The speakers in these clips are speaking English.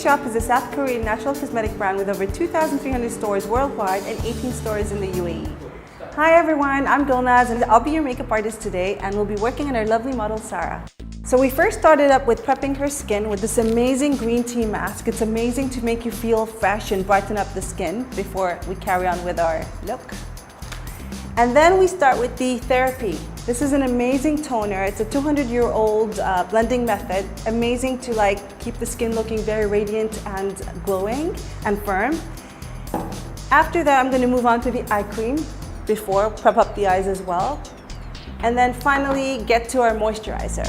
Facceshop is a South Korean natural cosmetic brand with over 2,300 stores worldwide and 18 stores in the UAE. Hi everyone, I'm Gulnaz and I'll be your makeup artist today, and we'll be working on our lovely model Sarah. So we first started up with prepping her skin with this amazing green tea mask. It's amazing to make you feel fresh and brighten up the skin before we carry on with our look. And then we start with the therapy. This is an amazing toner. It's a 200-year-old blending method. Amazing to keep the skin looking very radiant and glowing and firm. After that, I'm going to move on to the eye cream before prep up the eyes as well. And then finally get to our moisturizer.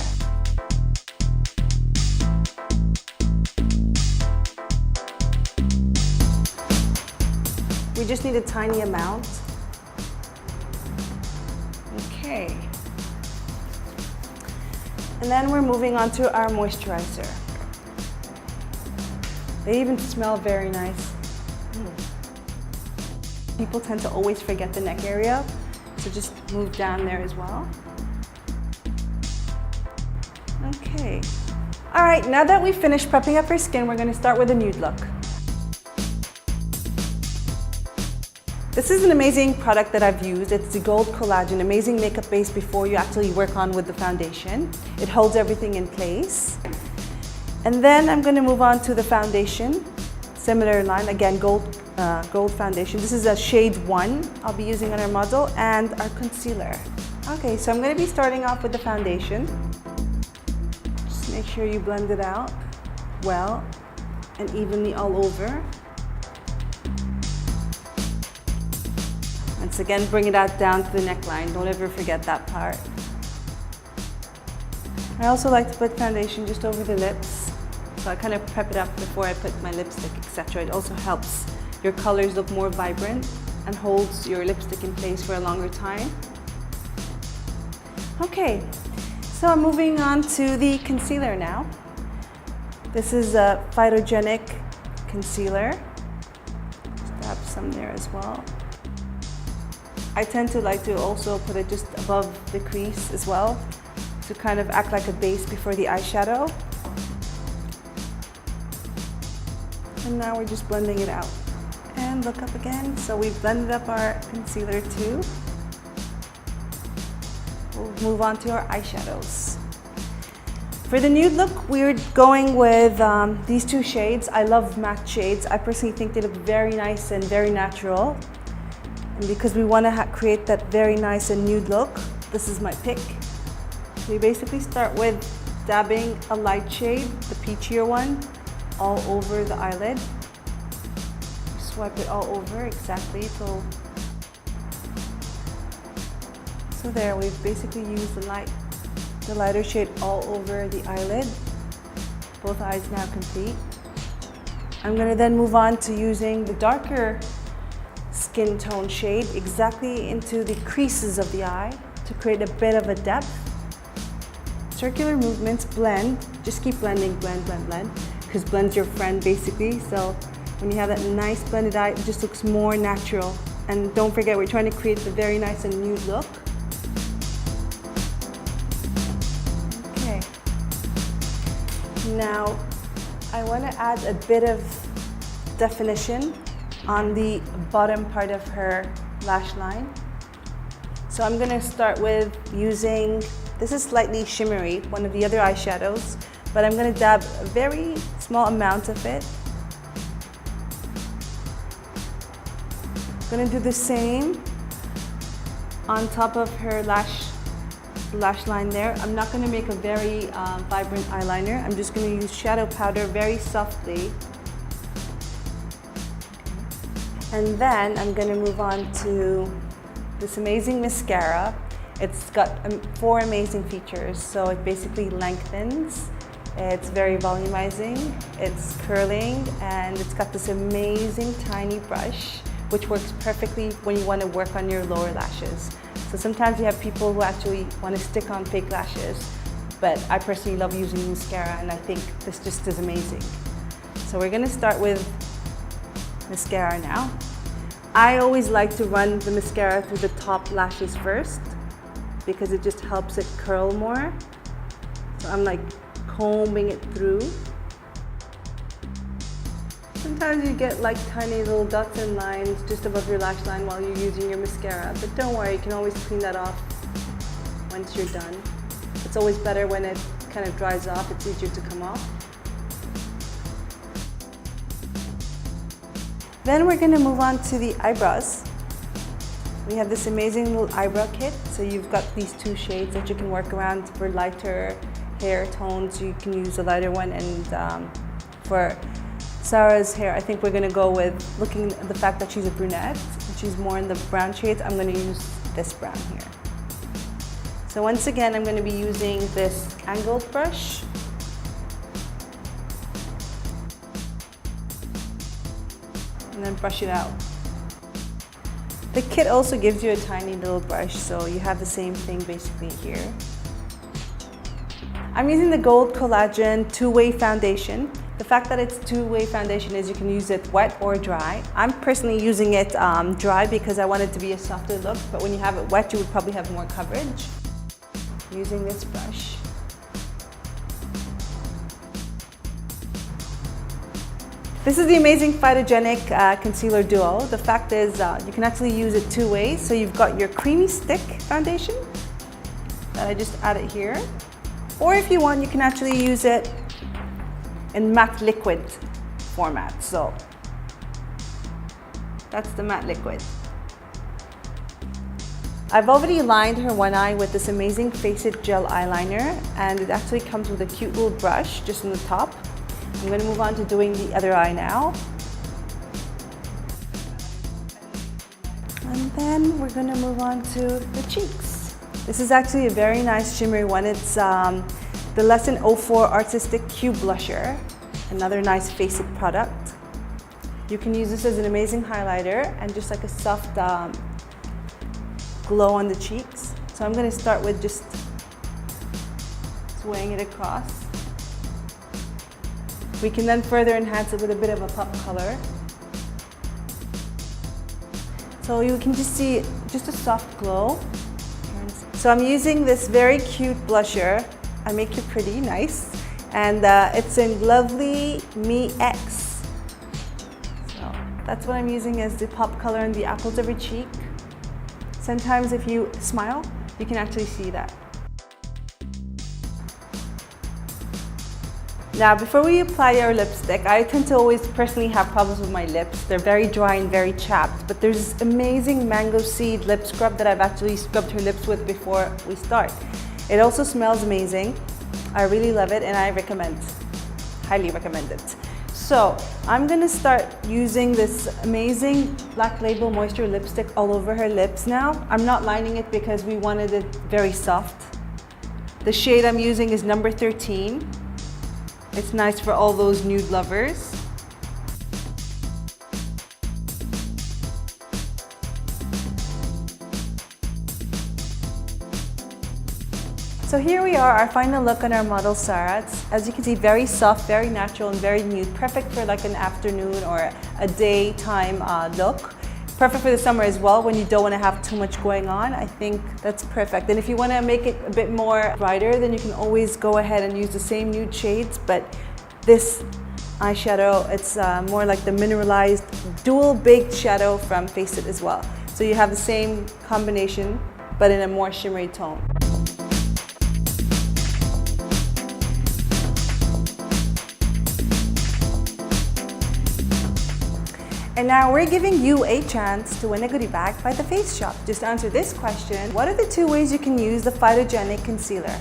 We just need a tiny amount. Okay. And then we're moving on to our moisturizer. They even smell very nice. People tend to always forget the neck area, so just move down there as well. Okay. All right, now that we've finished prepping up our skin, we're going to start with a nude look. This is an amazing product that I've used. It's the Gold Collagen, amazing makeup base before you actually work on with the foundation. It holds everything in place. And then I'm going to move on to the foundation. Similar line, again, gold foundation. This is a shade 1 I'll be using on our model, and our concealer. Okay, so I'm going to be starting off with the foundation. Just make sure you blend it out well and evenly all over. Once again, bring it out down to the neckline. Don't ever forget that part. I also like to put foundation just over the lips. So I kind of prep it up before I put my lipstick, etc. It also helps your colors look more vibrant and holds your lipstick in place for a longer time. Okay, so I'm moving on to the concealer now. This is a photogenic concealer. Just dab some there as well. I tend to like to also put it just above the crease as well, to kind of act like a base before the eyeshadow. And now we're just blending it out. And look up again. So we've blended up our concealer too. We'll move on to our eyeshadows. For the nude look, we're going with these two shades. I love matte shades. I personally think they look very nice and very natural. And because we want to create that very nice and nude look, this is my pick. We basically start with dabbing a light shade, the peachier one, all over the eyelid. Swipe it all over exactly. So there, we've basically used the lighter shade all over the eyelid. Both eyes now complete. I'm going to then move on to using the darker skin tone shade exactly into the creases of the eye to create a bit of a depth. Circular movements, blend, just keep blending, blend, blend, blend, because blend's your friend basically. So when you have that nice blended eye, it just looks more natural. And don't forget, we're trying to create the very nice and nude look. Okay. Now, I want to add a bit of definition on the bottom part of her lash line. So I'm going to start with using, this is slightly shimmery, one of the other eyeshadows, but I'm going to dab a very small amount of it. I'm going to do the same on top of her lash line there. I'm not going to make a very vibrant eyeliner. I'm just going to use shadow powder very softly. And then I'm going to move on to this amazing mascara. It's got 4 amazing features. So it basically lengthens, it's very volumizing, it's curling, and it's got this amazing tiny brush, which works perfectly when you want to work on your lower lashes. So sometimes you have people who actually want to stick on fake lashes, but I personally love using mascara, and I think this just is amazing. So we're going to start with mascara now. I always like to run the mascara through the top lashes first because it just helps it curl more. So I'm like combing it through. Sometimes you get like tiny little dots and lines just above your lash line while you're using your mascara, but don't worry, you can always clean that off once you're done. It's always better when it kind of dries off, it's easier to come off. Then we're going to move on to the eyebrows. We have this amazing little eyebrow kit. So you've got these two shades that you can work around for lighter hair tones. You can use a lighter one, and for Sarah's hair, I think we're going to go with, looking at the fact that she's a brunette and she's more in the brown shades, I'm going to use this brown here. So once again, I'm going to be using this angled brush. And then brush it out. The kit also gives you a tiny little brush, so you have the same thing basically here. I'm using the Gold Collagen two-way foundation. The fact that it's two-way foundation is you can use it wet or dry. I'm personally using it dry because I want it to be a softer look, but when you have it wet, you would probably have more coverage. Using this brush. This is the amazing Phytogenic Concealer Duo. The fact is you can actually use it two ways. So you've got your creamy stick foundation that I just added here. Or if you want, you can actually use it in matte liquid format. So that's the matte liquid. I've already lined her one eye with this amazing Face It gel eyeliner, and it actually comes with a cute little brush just in the top. I'm going to move on to doing the other eye now. And then we're going to move on to the cheeks. This is actually a very nice shimmery one. It's the Lesson 04 Artistic Cube Blusher, another nice Face It product. You can use this as an amazing highlighter and just like a soft glow on the cheeks. So I'm going to start with just swaying it across. We can then further enhance it with a bit of a pop color. So you can just see just a soft glow. So I'm using this very cute blusher. I Make You Pretty, nice. And it's in Lovely Me X. So that's what I'm using as the pop color in the apples of your cheek. Sometimes if you smile, you can actually see that. Now, before we apply our lipstick, I tend to always personally have problems with my lips. They're very dry and very chapped, but there's this amazing mango seed lip scrub that I've actually scrubbed her lips with before we start. It also smells amazing. I really love it and I highly recommend it. So I'm gonna start using this amazing Black Label Moisture lipstick all over her lips now. I'm not lining it because we wanted it very soft. The shade I'm using is number 13. It's nice for all those nude lovers. So here we are, our final look on our model Sarah. It's, as you can see, very soft, very natural, and very nude. Perfect for like an afternoon or a daytime look. Perfect for the summer as well when you don't want to have too much going on. I think that's perfect. And if you want to make it a bit more brighter, then you can always go ahead and use the same nude shades, but this eyeshadow, it's more like the mineralized dual baked shadow from Face It as well. So you have the same combination, but in a more shimmery tone. And now we're giving you a chance to win a goodie bag by the Facceshop. Just answer this question: what are the 2 ways you can use the Phytogenic Concealer?